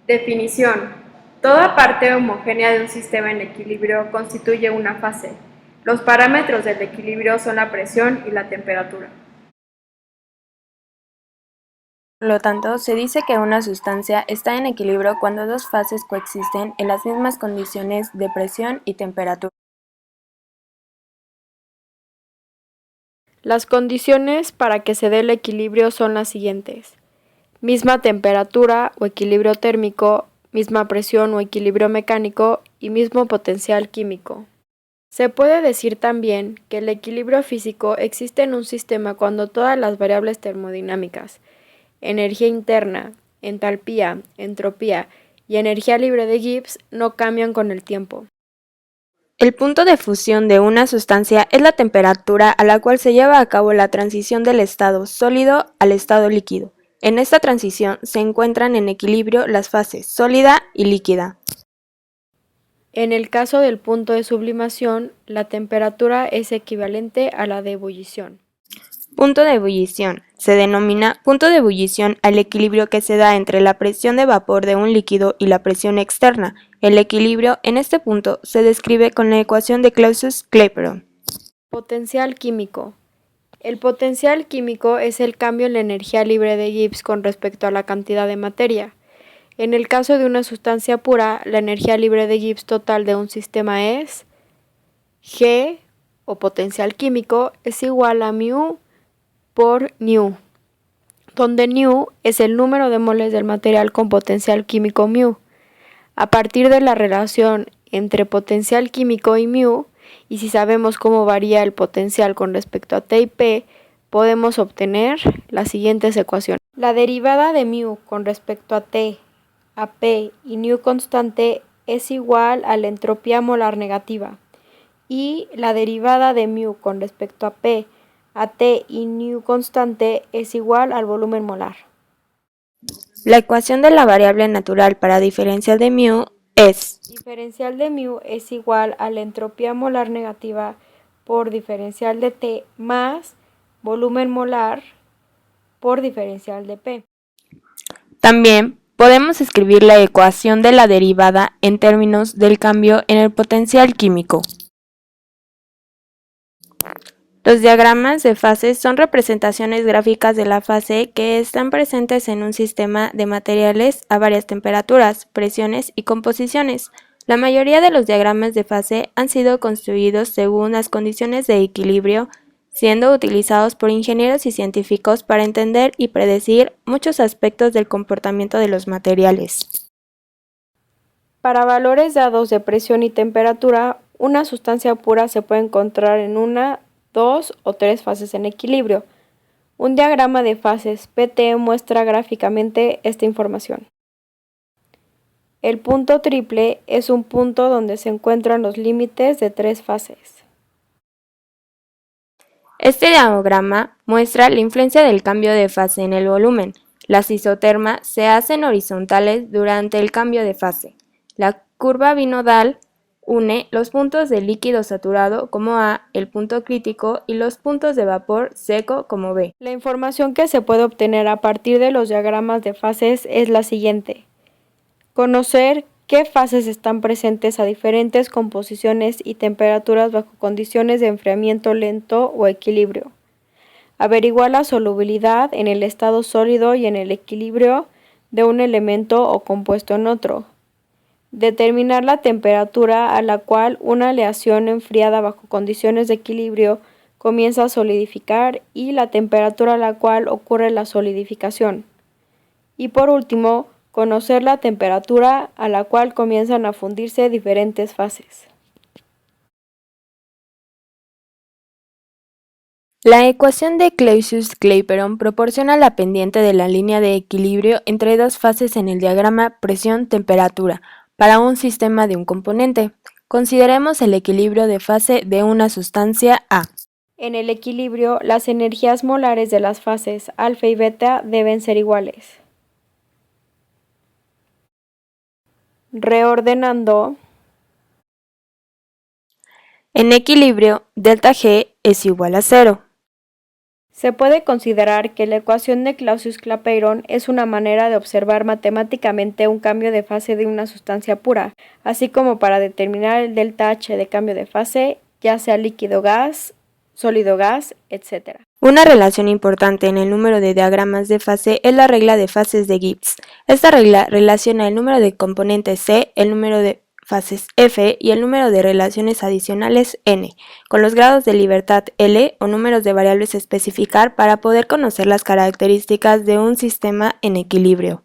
Definición: toda parte homogénea de un sistema en equilibrio constituye una fase. Los parámetros del equilibrio son la presión y la temperatura. Por lo tanto, se dice que una sustancia está en equilibrio cuando dos fases coexisten en las mismas condiciones de presión y temperatura. Las condiciones para que se dé el equilibrio son las siguientes: misma temperatura o equilibrio térmico, misma presión o equilibrio mecánico y mismo potencial químico. Se puede decir también que el equilibrio físico existe en un sistema cuando todas las variables termodinámicas, energía interna, entalpía, entropía y energía libre de Gibbs no cambian con el tiempo. El punto de fusión de una sustancia es la temperatura a la cual se lleva a cabo la transición del estado sólido al estado líquido. En esta transición se encuentran en equilibrio las fases sólida y líquida. En el caso del punto de sublimación, la temperatura es equivalente a la de ebullición. Punto de ebullición. Se denomina punto de ebullición al equilibrio que se da entre la presión de vapor de un líquido y la presión externa. El equilibrio en este punto se describe con la ecuación de Clausius-Clapeyron. Potencial químico. El potencial químico es el cambio en la energía libre de Gibbs con respecto a la cantidad de materia. En el caso de una sustancia pura, la energía libre de Gibbs total de un sistema es G, o potencial químico, es igual a mu por nu, donde nu es el número de moles del material con potencial químico mu. A partir de la relación entre potencial químico y mu, y si sabemos cómo varía el potencial con respecto a T y P, podemos obtener las siguientes ecuaciones. La derivada de mu con respecto a T, a P y nu constante es igual a la entropía molar negativa, y la derivada de mu con respecto a P, a T y nu constante es igual al volumen molar. La ecuación de la variable natural para diferencial de mu es Diferencial de mu es igual a la entropía molar negativa por diferencial de T más volumen molar por diferencial de P. También podemos escribir la ecuación de la derivada en términos del cambio en el potencial químico. Los diagramas de fases son representaciones gráficas de la fase que están presentes en un sistema de materiales a varias temperaturas, presiones y composiciones. La mayoría de los diagramas de fase han sido construidos según las condiciones de equilibrio, siendo utilizados por ingenieros y científicos para entender y predecir muchos aspectos del comportamiento de los materiales. Para valores dados de presión y temperatura, una sustancia pura se puede encontrar en una, dos o tres fases en equilibrio. Un diagrama de fases PT muestra gráficamente esta información. El punto triple es un punto donde se encuentran los límites de tres fases. Este diagrama muestra la influencia del cambio de fase en el volumen. Las isotermas se hacen horizontales durante el cambio de fase. La curva binodal une los puntos de líquido saturado como A, el punto crítico, y los puntos de vapor seco como B. La información que se puede obtener a partir de los diagramas de fases es la siguiente: conocer qué fases están presentes a diferentes composiciones y temperaturas bajo condiciones de enfriamiento lento o equilibrio. Averiguar la solubilidad en el estado sólido y en el equilibrio de un elemento o compuesto en otro. Determinar la temperatura a la cual una aleación enfriada bajo condiciones de equilibrio comienza a solidificar y la temperatura a la cual ocurre la solidificación. Y por último, conocer la temperatura a la cual comienzan a fundirse diferentes fases. La ecuación de Clausius-Clapeyron proporciona la pendiente de la línea de equilibrio entre dos fases en el diagrama presión-temperatura para un sistema de un componente. Consideremos el equilibrio de fase de una sustancia A. En el equilibrio, las energías molares de las fases alfa y beta deben ser iguales. Reordenando, En equilibrio, delta G es igual a 0. Se puede considerar que la ecuación de Clausius-Clapeyron es una manera de observar matemáticamente un cambio de fase de una sustancia pura, así como para determinar el delta H de cambio de fase, ya sea líquido-gas, sólido-gas, etc. Una relación importante en el número de diagramas de fase es la regla de fases de Gibbs. Esta regla relaciona el número de componentes C, el número de fases F y el número de relaciones adicionales N, con los grados de libertad L o números de variables a especificar para poder conocer las características de un sistema en equilibrio.